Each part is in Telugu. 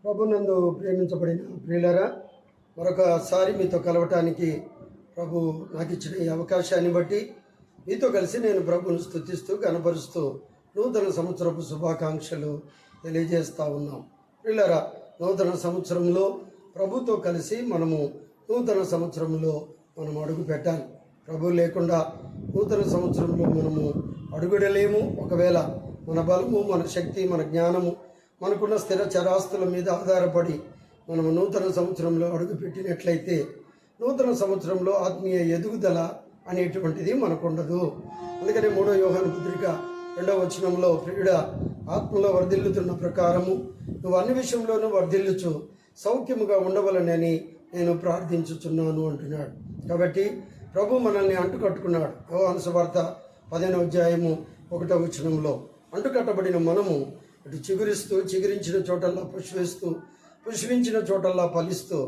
ప్రభునందు ప్రేమించబడిన ప్రియులరా, మరొకసారి మీతో కలవటానికి ప్రభు నాకు ఇచ్చిన ఈ అవకాశాన్ని బట్టి మీతో కలిసి నేను ప్రభువును స్తుతిస్తూ గణపరుస్తూ నూతన సంవత్సరపు శుభాకాంక్షలు తెలియజేస్తూ ఉన్నాం. ప్రియులరా, నూతన సంవత్సరంలో ప్రభుతో కలిసి మనము నూతన సంవత్సరంలో మనం అడుగు పెట్టాలి. ప్రభు లేకుండా నూతన సంవత్సరంలో మనము అడుగుడలేము. ఒకవేళ మన బలము, మన శక్తి, మన జ్ఞానము, మనకున్న స్థిర చరాస్తుల మీద ఆధారపడి మనము నూతన సంవత్సరంలో అడుగు పెట్టినట్లయితే నూతన సంవత్సరంలో ఆత్మీయ ఎదుగుదల అనేటువంటిది మనకుండదు. అందుకని 3వ యోహాను పత్రిక 2వ వచనంలో, ప్రియుడా, ఆత్మలో వర్ధిల్లుతున్న ప్రకారము నువ్వు అన్ని విషయంలోనూ వర్ధిల్లుచు సౌఖ్యముగా ఉండవలనని నేను ప్రార్థించుచున్నాను అంటున్నాడు. కాబట్టి ప్రభు మనల్ని అంటుకట్టుకున్నాడు. యోహాను సువార్త 15వ అధ్యాయము 1వ వచనంలో, అంటుకట్టబడిన మనము అటు చిగురిస్తూ, చిగురించిన చోటల్లా పుష్పిస్తూ, పుష్పించిన చోటల్లా ఫలిస్తూ,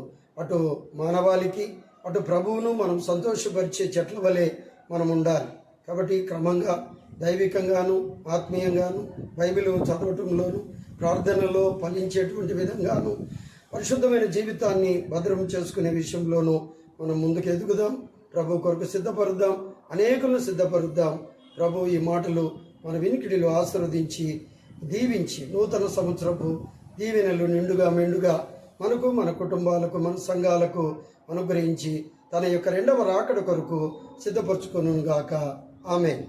అటు మానవాళికి అటు ప్రభువును మనం సంతోషపరిచే చెట్ల వలె మనం ఉండాలి. కాబట్టి క్రమంగా దైవికంగాను ఆత్మీయంగాను బైబిల్ చదవటంలోను ప్రార్థనలో ఫలించేటువంటి విధంగాను పరిశుద్ధమైన జీవితాన్ని భద్రం చేసుకునే విషయంలోనూ మనం ముందుకు ఎదుగుదాం. ప్రభు కొరకు సిద్ధపరుద్దాం, అనేకులను సిద్ధపరుద్దాం. ప్రభు ఈ మాటలు మన వినికిడిలో ఆశీర్వదించి దీవించి నూతన సంవత్సరపు దీవెనలు నిండుగా మెండుగా మనకు, మన కుటుంబాలకు, మన సంఘాలకు అనుగ్రహించి తన యొక్క 2వ రాకడ కొరకు సిద్ధపరచుకొనుగాక. ఆమేన్.